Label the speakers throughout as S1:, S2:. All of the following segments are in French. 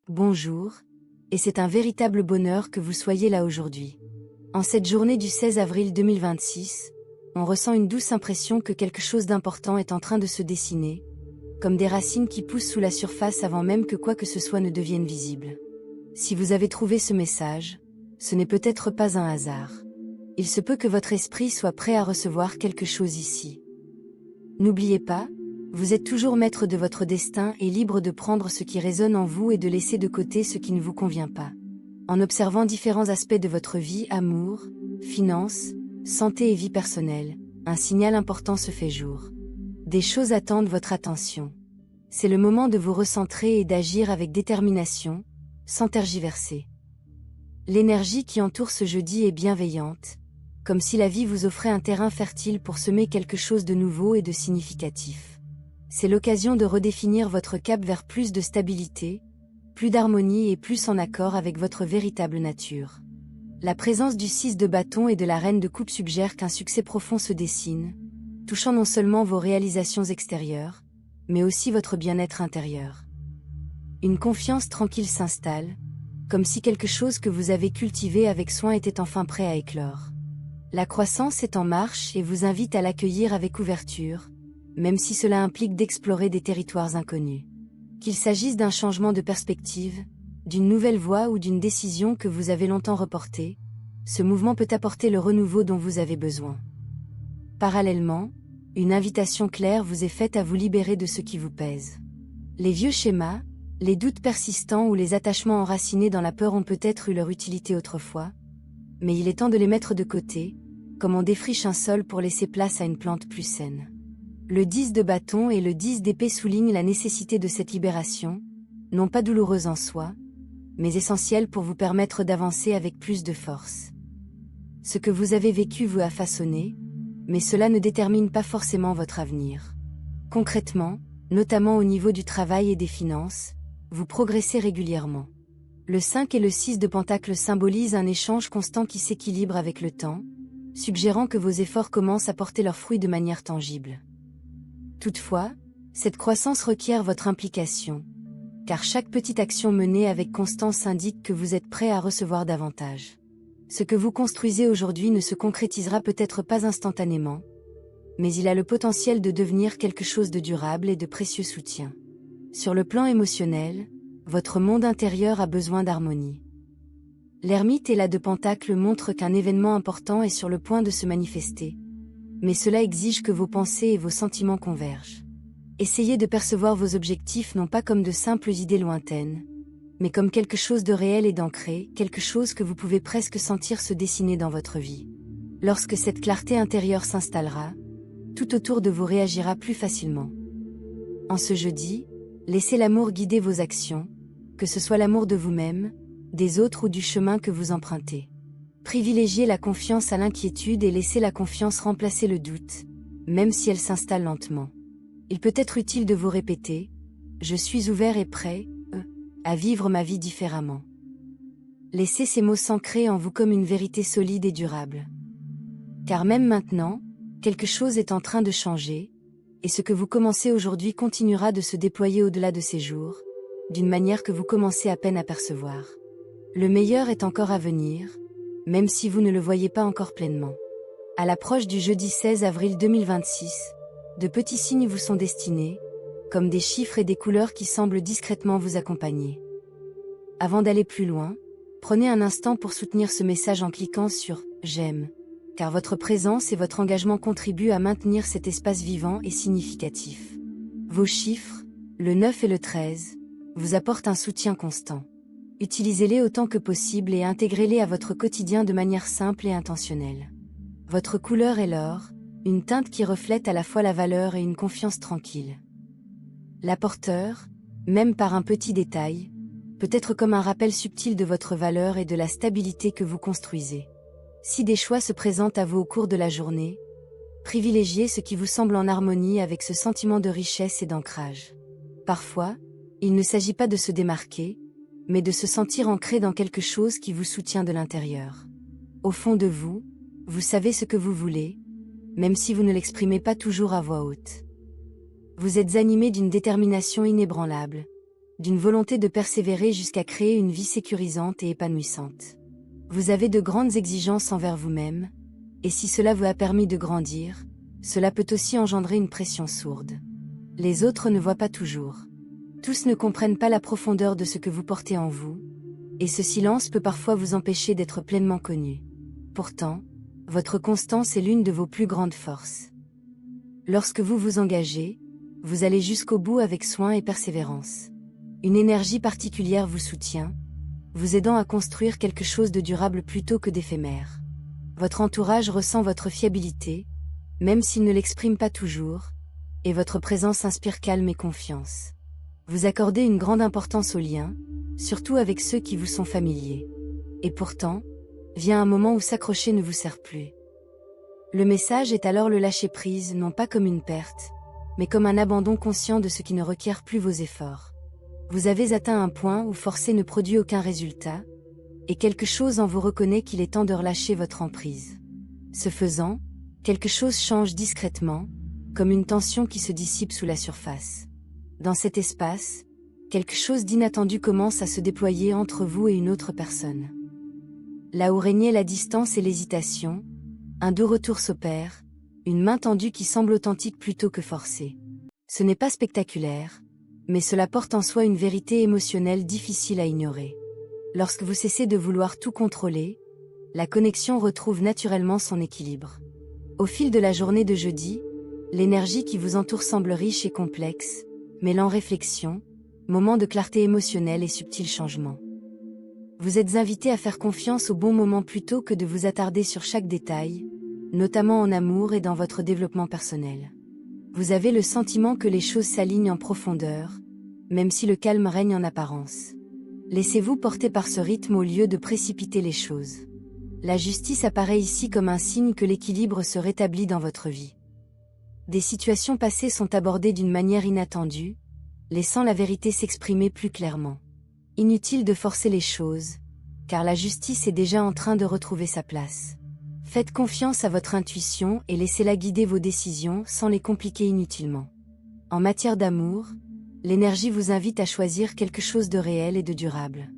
S1: bonjour, et c'est un véritable bonheur que vous soyez là aujourd'hui. En cette journée du 16 avril 2026, on ressent une douce impression que quelque chose d'important est en train de se dessiner, comme des racines qui poussent sous la surface avant même que quoi que ce soit ne devienne visible. Si vous avez trouvé ce message, ce n'est peut-être pas un hasard. Il se peut que votre esprit soit prêt à recevoir quelque chose ici. N'oubliez pas, vous êtes toujours maître de votre destin et libre de prendre ce qui résonne en vous et de laisser de côté ce qui ne vous convient pas. En observant différents aspects de votre vie, amour, finances, santé et vie personnelle, un signal important se fait jour. Des choses attendent votre attention. C'est le moment de vous recentrer et d'agir avec détermination, sans tergiverser. L'énergie qui entoure ce jeudi est bienveillante, comme si la vie vous offrait un terrain fertile pour semer quelque chose de nouveau et de significatif. C'est l'occasion de redéfinir votre cap vers plus de stabilité, plus d'harmonie et plus en accord avec votre véritable nature. La présence du 6 de bâton et de la reine de coupe suggère qu'un succès profond se dessine, touchant non seulement vos réalisations extérieures, mais aussi votre bien-être intérieur. Une confiance tranquille s'installe, comme si quelque chose que vous avez cultivé avec soin était enfin prêt à éclore. La croissance est en marche et vous invite à l'accueillir avec ouverture, même si cela implique d'explorer des territoires inconnus. Qu'il s'agisse d'un changement de perspective, d'une nouvelle voie ou d'une décision que vous avez longtemps reportée, ce mouvement peut apporter le renouveau dont vous avez besoin. Parallèlement, une invitation claire vous est faite à vous libérer de ce qui vous pèse. Les vieux schémas, les doutes persistants ou les attachements enracinés dans la peur ont peut-être eu leur utilité autrefois, mais il est temps de les mettre de côté, comme on défriche un sol pour laisser place à une plante plus saine. Le 10 de bâton et le 10 d'épée soulignent la nécessité de cette libération, non pas douloureuse en soi, mais essentielle pour vous permettre d'avancer avec plus de force. Ce que vous avez vécu vous a façonné, mais cela ne détermine pas forcément votre avenir. Concrètement, notamment au niveau du travail et des finances, vous progressez régulièrement. Le 5 et le 6 de pentacle symbolisent un échange constant qui s'équilibre avec le temps, suggérant que vos efforts commencent à porter leurs fruits de manière tangible. Toutefois, cette croissance requiert votre implication, car chaque petite action menée avec constance indique que vous êtes prêt à recevoir davantage. Ce que vous construisez aujourd'hui ne se concrétisera peut-être pas instantanément, mais il a le potentiel de devenir quelque chose de durable et de précieux soutien. Sur le plan émotionnel, votre monde intérieur a besoin d'harmonie. L'ermite et la de pentacle montrent qu'un événement important est sur le point de se manifester, mais cela exige que vos pensées et vos sentiments convergent. Essayez de percevoir vos objectifs non pas comme de simples idées lointaines, mais comme quelque chose de réel et d'ancré, quelque chose que vous pouvez presque sentir se dessiner dans votre vie. Lorsque cette clarté intérieure s'installera, tout autour de vous réagira plus facilement. En ce jeudi, laissez l'amour guider vos actions, que ce soit l'amour de vous-même, des autres ou du chemin que vous empruntez. Privilégiez la confiance à l'inquiétude et laissez la confiance remplacer le doute, même si elle s'installe lentement. Il peut être utile de vous répéter « Je suis ouvert et prêt, à vivre ma vie différemment ». Laissez ces mots s'ancrer en vous comme une vérité solide et durable. Car même maintenant, quelque chose est en train de changer, et ce que vous commencez aujourd'hui continuera de se déployer au-delà de ces jours, d'une manière que vous commencez à peine à percevoir. Le meilleur est encore à venir, même si vous ne le voyez pas encore pleinement. À l'approche du jeudi 16 avril 2026, de petits signes vous sont destinés, comme des chiffres et des couleurs qui semblent discrètement vous accompagner. Avant d'aller plus loin, prenez un instant pour soutenir ce message en cliquant sur « J'aime », car votre présence et votre engagement contribuent à maintenir cet espace vivant et significatif. Vos chiffres, le 9 et le 13, vous apportent un soutien constant. Utilisez-les autant que possible et intégrez-les à votre quotidien de manière simple et intentionnelle. Votre couleur est l'or, une teinte qui reflète à la fois la valeur et une confiance tranquille. L'apporteur, même par un petit détail, peut être comme un rappel subtil de votre valeur et de la stabilité que vous construisez. Si des choix se présentent à vous au cours de la journée, privilégiez ce qui vous semble en harmonie avec ce sentiment de richesse et d'ancrage. Parfois, il ne s'agit pas de se démarquer, mais de se sentir ancré dans quelque chose qui vous soutient de l'intérieur. Au fond de vous, vous savez ce que vous voulez, même si vous ne l'exprimez pas toujours à voix haute. Vous êtes animé d'une détermination inébranlable, d'une volonté de persévérer jusqu'à créer une vie sécurisante et épanouissante. Vous avez de grandes exigences envers vous-même, et si cela vous a permis de grandir, cela peut aussi engendrer une pression sourde. Les autres ne voient pas toujours. Tous ne comprennent pas la profondeur de ce que vous portez en vous, et ce silence peut parfois vous empêcher d'être pleinement connu. Pourtant, votre constance est l'une de vos plus grandes forces. Lorsque vous vous engagez, vous allez jusqu'au bout avec soin et persévérance. Une énergie particulière vous soutient, vous aidant à construire quelque chose de durable plutôt que d'éphémère. Votre entourage ressent votre fiabilité, même s'il ne l'exprime pas toujours, et votre présence inspire calme et confiance. Vous accordez une grande importance aux liens, surtout avec ceux qui vous sont familiers. Et pourtant, vient un moment où s'accrocher ne vous sert plus. Le message est alors le lâcher-prise, non pas comme une perte, mais comme un abandon conscient de ce qui ne requiert plus vos efforts. Vous avez atteint un point où forcer ne produit aucun résultat, et quelque chose en vous reconnaît qu'il est temps de relâcher votre emprise. Ce faisant, quelque chose change discrètement, comme une tension qui se dissipe sous la surface. Dans cet espace, quelque chose d'inattendu commence à se déployer entre vous et une autre personne. Là où régnait la distance et l'hésitation, un doux retour s'opère, une main tendue qui semble authentique plutôt que forcée. Ce n'est pas spectaculaire, mais cela porte en soi une vérité émotionnelle difficile à ignorer. Lorsque vous cessez de vouloir tout contrôler, la connexion retrouve naturellement son équilibre. Au fil de la journée de jeudi, l'énergie qui vous entoure semble riche et complexe, mêlant réflexion, moments de clarté émotionnelle et subtils changements. Vous êtes invité à faire confiance au bon moment plutôt que de vous attarder sur chaque détail, notamment en amour et dans votre développement personnel. Vous avez le sentiment que les choses s'alignent en profondeur, même si le calme règne en apparence. Laissez-vous porter par ce rythme au lieu de précipiter les choses. La justice apparaît ici comme un signe que l'équilibre se rétablit dans votre vie. Des situations passées sont abordées d'une manière inattendue, laissant la vérité s'exprimer plus clairement. Inutile de forcer les choses, car la justice est déjà en train de retrouver sa place. Faites confiance à votre intuition et laissez-la guider vos décisions sans les compliquer inutilement. En matière d'amour, l'énergie vous invite à choisir quelque chose de réel et de durable.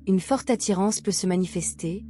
S1: Une forte attirance peut se manifester,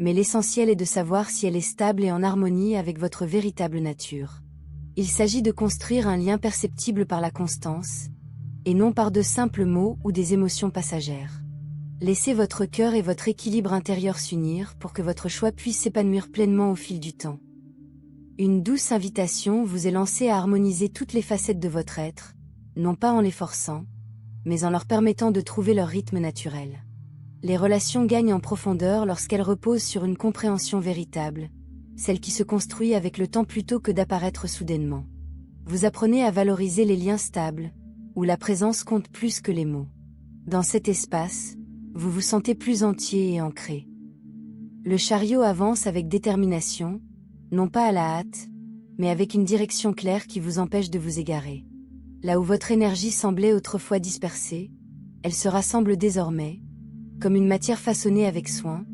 S1: mais l'essentiel est de savoir si elle est stable et en harmonie avec votre véritable nature. Il s'agit de construire un lien perceptible par la constance, et non par de simples mots ou des émotions passagères. Laissez votre cœur et votre équilibre intérieur s'unir pour que votre choix puisse s'épanouir pleinement au fil du temps. Une douce invitation vous est lancée à harmoniser toutes les facettes de votre être, non pas en les forçant, mais en leur permettant de trouver leur rythme naturel. Les relations gagnent en profondeur lorsqu'elles reposent sur une compréhension véritable, celle qui se construit avec le temps plutôt que d'apparaître soudainement. Vous apprenez à valoriser les liens stables, où la présence compte plus que les mots. Dans cet espace, vous vous sentez plus entier et ancré. Le chariot avance avec détermination, non pas à la hâte, mais avec une direction claire qui vous empêche de vous égarer. Là où votre énergie semblait autrefois dispersée, elle se rassemble désormais, comme une matière façonnée avec soin,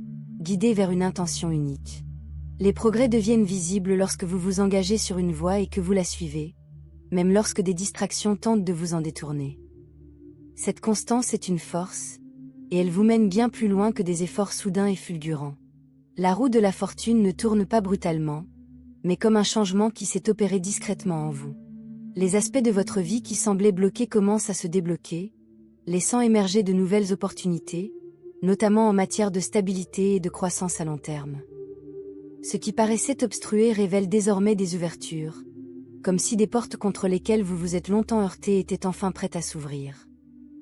S1: guidée vers une intention unique. Les progrès deviennent visibles lorsque vous vous engagez sur une voie et que vous la suivez, même lorsque des distractions tentent de vous en détourner. Cette constance est une force, et elle vous mène bien plus loin que des efforts soudains et fulgurants. La roue de la fortune ne tourne pas brutalement, mais comme un changement qui s'est opéré discrètement en vous. Les aspects de votre vie qui semblaient bloqués commencent à se débloquer, laissant émerger de nouvelles opportunités, notamment en matière de stabilité et de croissance à long terme. Ce qui paraissait obstrué révèle désormais des ouvertures, comme si des portes contre lesquelles vous vous êtes longtemps heurté étaient enfin prêtes à s'ouvrir.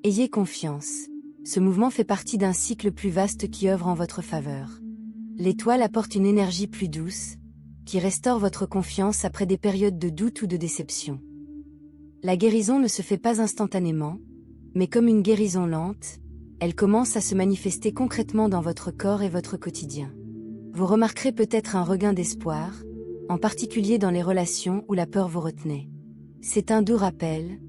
S1: Ayez confiance, ce mouvement fait partie d'un cycle plus vaste qui œuvre en votre faveur. L'étoile apporte une énergie plus douce, qui restaure votre confiance après des périodes de doute ou de déception. La guérison ne se fait pas instantanément, mais comme une guérison lente, elle commence à se manifester concrètement dans votre corps et votre quotidien. Vous remarquerez peut-être un regain d'espoir, en particulier dans les relations où la peur vous retenait. C'est un doux rappel,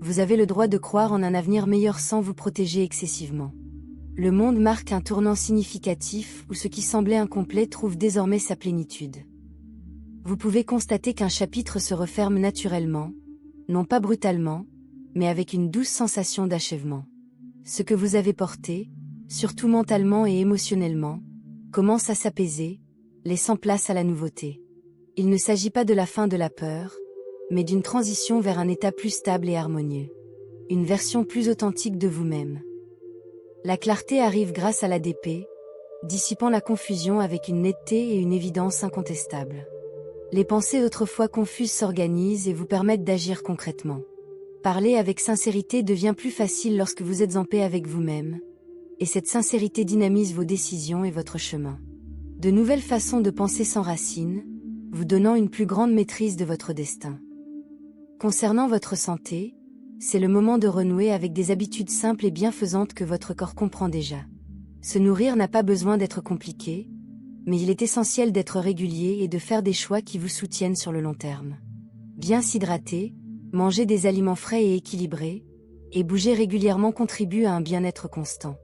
S1: vous avez le droit de croire en un avenir meilleur sans vous protéger excessivement. Le monde marque un tournant significatif où ce qui semblait incomplet trouve désormais sa plénitude. Vous pouvez constater qu'un chapitre se referme naturellement, non pas brutalement, mais avec une douce sensation d'achèvement. Ce que vous avez porté, surtout mentalement et émotionnellement, commence à s'apaiser, laissant place à la nouveauté. Il ne s'agit pas de la fin de la peur, mais d'une transition vers un état plus stable et harmonieux. Une version plus authentique de vous-même. La clarté arrive grâce à l'ADP, dissipant la confusion avec une netteté et une évidence incontestables. Les pensées autrefois confuses s'organisent et vous permettent d'agir concrètement. Parler avec sincérité devient plus facile lorsque vous êtes en paix avec vous-même, et cette sincérité dynamise vos décisions et votre chemin. De nouvelles façons de penser s'enracinent, vous donnant une plus grande maîtrise de votre destin. Concernant votre santé, c'est le moment de renouer avec des habitudes simples et bienfaisantes que votre corps comprend déjà. Se nourrir n'a pas besoin d'être compliqué, mais il est essentiel d'être régulier et de faire des choix qui vous soutiennent sur le long terme. Bien s'hydrater, manger des aliments frais et équilibrés, et bouger régulièrement contribue à un bien-être constant.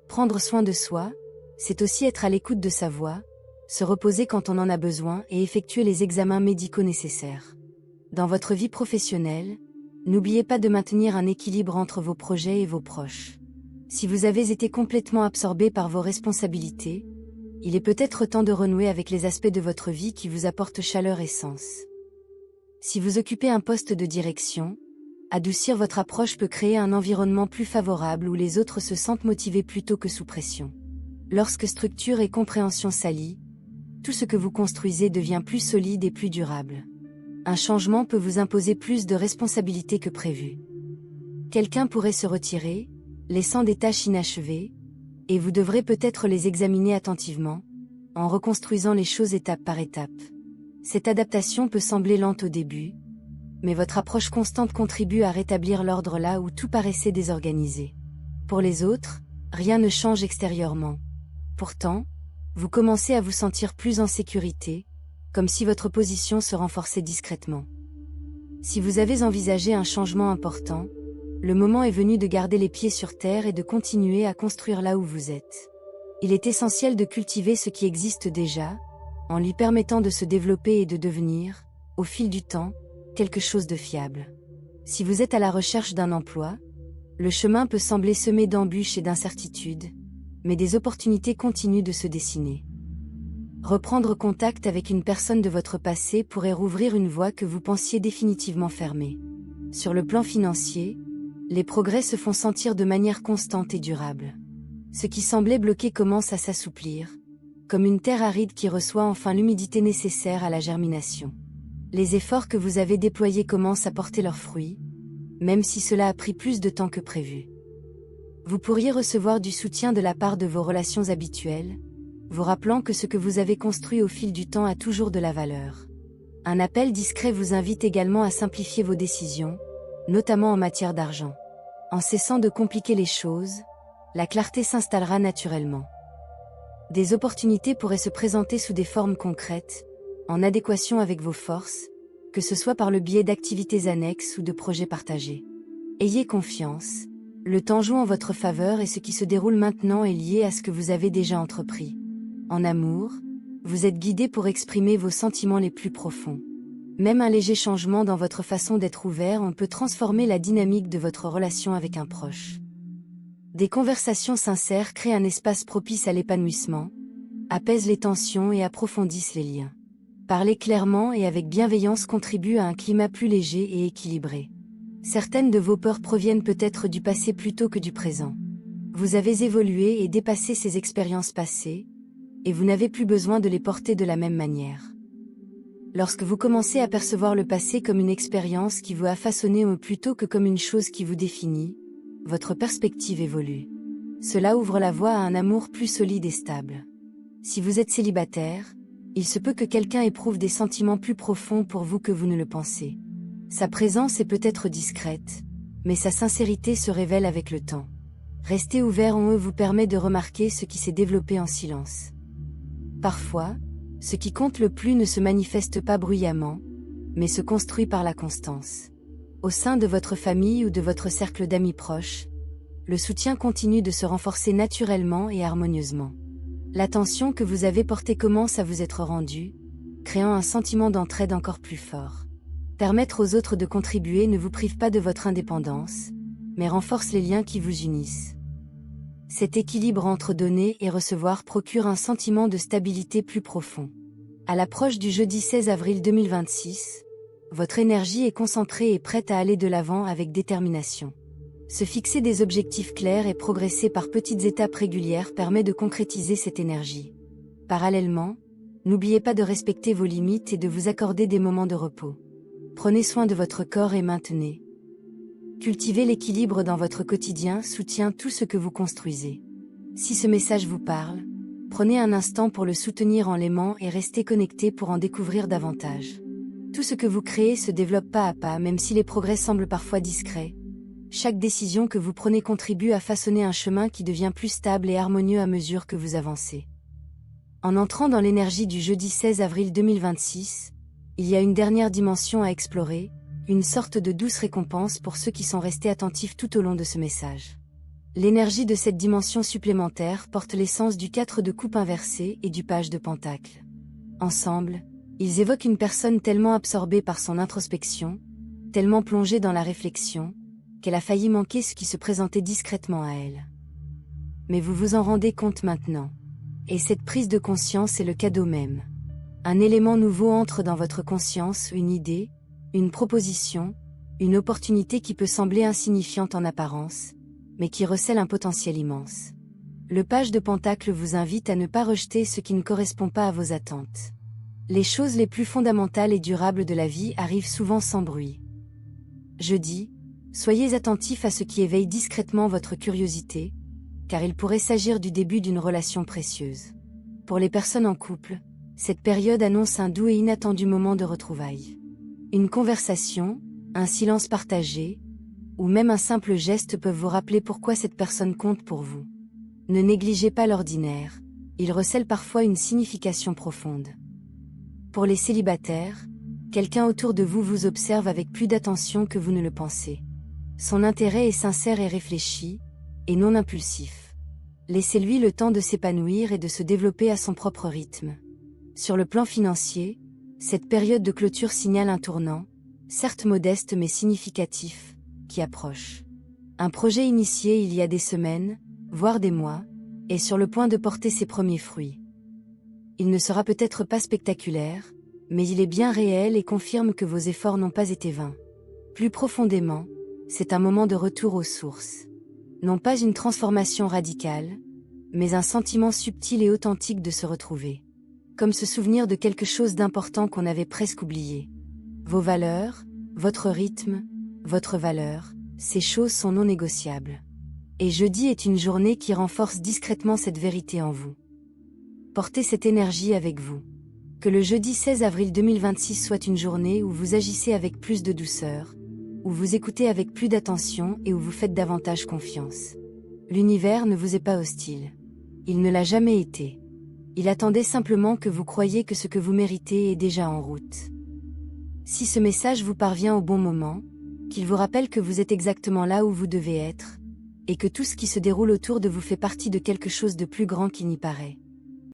S1: Prendre soin de soi, c'est aussi être à l'écoute de sa voix, se reposer quand on en a besoin et effectuer les examens médicaux nécessaires. Dans votre vie professionnelle, n'oubliez pas de maintenir un équilibre entre vos projets et vos proches. Si vous avez été complètement absorbé par vos responsabilités, il est peut-être temps de renouer avec les aspects de votre vie qui vous apportent chaleur et sens. Si vous occupez un poste de direction, adoucir votre approche peut créer un environnement plus favorable où les autres se sentent motivés plutôt que sous pression. Lorsque structure et compréhension s'allient, tout ce que vous construisez devient plus solide et plus durable. Un changement peut vous imposer plus de responsabilités que prévu. Quelqu'un pourrait se retirer, laissant des tâches inachevées, et vous devrez peut-être les examiner attentivement, en reconstruisant les choses étape par étape. Cette adaptation peut sembler lente au début, mais votre approche constante contribue à rétablir l'ordre là où tout paraissait désorganisé. Pour les autres, rien ne change extérieurement. Pourtant, vous commencez à vous sentir plus en sécurité, comme si votre position se renforçait discrètement. Si vous avez envisagé un changement important, le moment est venu de garder les pieds sur terre et de continuer à construire là où vous êtes. Il est essentiel de cultiver ce qui existe déjà, en lui permettant de se développer et de devenir, au fil du temps, quelque chose de fiable. Si vous êtes à la recherche d'un emploi, le chemin peut sembler semé d'embûches et d'incertitudes, mais des opportunités continuent de se dessiner. Reprendre contact avec une personne de votre passé pourrait rouvrir une voie que vous pensiez définitivement fermée. Sur le plan financier, les progrès se font sentir de manière constante et durable. Ce qui semblait bloqué commence à s'assouplir, comme une terre aride qui reçoit enfin l'humidité nécessaire à la germination. Les efforts que vous avez déployés commencent à porter leurs fruits, même si cela a pris plus de temps que prévu. Vous pourriez recevoir du soutien de la part de vos relations habituelles, vous rappelant que ce que vous avez construit au fil du temps a toujours de la valeur. Un appel discret vous invite également à simplifier vos décisions, notamment en matière d'argent. En cessant de compliquer les choses, la clarté s'installera naturellement. Des opportunités pourraient se présenter sous des formes concrètes, en adéquation avec vos forces, que ce soit par le biais d'activités annexes ou de projets partagés. Ayez confiance, le temps joue en votre faveur et ce qui se déroule maintenant est lié à ce que vous avez déjà entrepris. En amour, vous êtes guidé pour exprimer vos sentiments les plus profonds. Même un léger changement dans votre façon d'être ouvert peut transformer la dynamique de votre relation avec un proche. Des conversations sincères créent un espace propice à l'épanouissement, apaisent les tensions et approfondissent les liens. Parler clairement et avec bienveillance contribue à un climat plus léger et équilibré. Certaines de vos peurs proviennent peut-être du passé plutôt que du présent. Vous avez évolué et dépassé ces expériences passées, et vous n'avez plus besoin de les porter de la même manière. Lorsque vous commencez à percevoir le passé comme une expérience qui vous a façonné plutôt que comme une chose qui vous définit, votre perspective évolue. Cela ouvre la voie à un amour plus solide et stable. Si vous êtes célibataire, il se peut que quelqu'un éprouve des sentiments plus profonds pour vous que vous ne le pensez. Sa présence est peut-être discrète, mais sa sincérité se révèle avec le temps. Rester ouvert en eux vous permet de remarquer ce qui s'est développé en silence. Parfois, ce qui compte le plus ne se manifeste pas bruyamment, mais se construit par la constance. Au sein de votre famille ou de votre cercle d'amis proches, le soutien continue de se renforcer naturellement et harmonieusement. L'attention que vous avez portée commence à vous être rendue, créant un sentiment d'entraide encore plus fort. Permettre aux autres de contribuer ne vous prive pas de votre indépendance, mais renforce les liens qui vous unissent. Cet équilibre entre donner et recevoir procure un sentiment de stabilité plus profond. À l'approche du jeudi 16 avril 2026, votre énergie est concentrée et prête à aller de l'avant avec détermination. Se fixer des objectifs clairs et progresser par petites étapes régulières permet de concrétiser cette énergie. Parallèlement, n'oubliez pas de respecter vos limites et de vous accorder des moments de repos. Prenez soin de votre corps et maintenez. Cultiver l'équilibre dans votre quotidien soutient tout ce que vous construisez. Si ce message vous parle, prenez un instant pour le soutenir en l'aimant et restez connecté pour en découvrir davantage. Tout ce que vous créez se développe pas à pas, même si les progrès semblent parfois discrets. Chaque décision que vous prenez contribue à façonner un chemin qui devient plus stable et harmonieux à mesure que vous avancez. En entrant dans l'énergie du jeudi 16 avril 2026, il y a une dernière dimension à explorer, une sorte de douce récompense pour ceux qui sont restés attentifs tout au long de ce message. L'énergie de cette dimension supplémentaire porte l'essence du 4 de coupe inversé et du page de pentacle. Ensemble, ils évoquent une personne tellement absorbée par son introspection, tellement plongée dans la réflexion, qu'elle a failli manquer ce qui se présentait discrètement à elle. Mais vous vous en rendez compte maintenant. Et cette prise de conscience est le cadeau même. Un élément nouveau entre dans votre conscience, une idée, une proposition, une opportunité qui peut sembler insignifiante en apparence, mais qui recèle un potentiel immense. Le page de pentacle vous invite à ne pas rejeter ce qui ne correspond pas à vos attentes. Les choses les plus fondamentales et durables de la vie arrivent souvent sans bruit. Jeudi, soyez attentifs à ce qui éveille discrètement votre curiosité, car il pourrait s'agir du début d'une relation précieuse. Pour les personnes en couple, cette période annonce un doux et inattendu moment de retrouvailles. Une conversation, un silence partagé, ou même un simple geste peuvent vous rappeler pourquoi cette personne compte pour vous. Ne négligez pas l'ordinaire, il recèle parfois une signification profonde. Pour les célibataires, quelqu'un autour de vous vous observe avec plus d'attention que vous ne le pensez. Son intérêt est sincère et réfléchi, et non impulsif. Laissez-lui le temps de s'épanouir et de se développer à son propre rythme. Sur le plan financier, cette période de clôture signale un tournant, certes modeste mais significatif, qui approche. Un projet initié il y a des semaines, voire des mois, est sur le point de porter ses premiers fruits. Il ne sera peut-être pas spectaculaire, mais il est bien réel et confirme que vos efforts n'ont pas été vains. Plus profondément, c'est un moment de retour aux sources. Non pas une transformation radicale, mais un sentiment subtil et authentique de se retrouver. Comme se souvenir de quelque chose d'important qu'on avait presque oublié. Vos valeurs, votre rythme, votre valeur, ces choses sont non négociables. Et jeudi est une journée qui renforce discrètement cette vérité en vous. Portez cette énergie avec vous. Que le jeudi 16 avril 2026 soit une journée où vous agissez avec plus de douceur, où vous écoutez avec plus d'attention et où vous faites davantage confiance. L'univers ne vous est pas hostile. Il ne l'a jamais été. Il attendait simplement que vous croyiez que ce que vous méritez est déjà en route. Si ce message vous parvient au bon moment, qu'il vous rappelle que vous êtes exactement là où vous devez être, et que tout ce qui se déroule autour de vous fait partie de quelque chose de plus grand qu'il n'y paraît.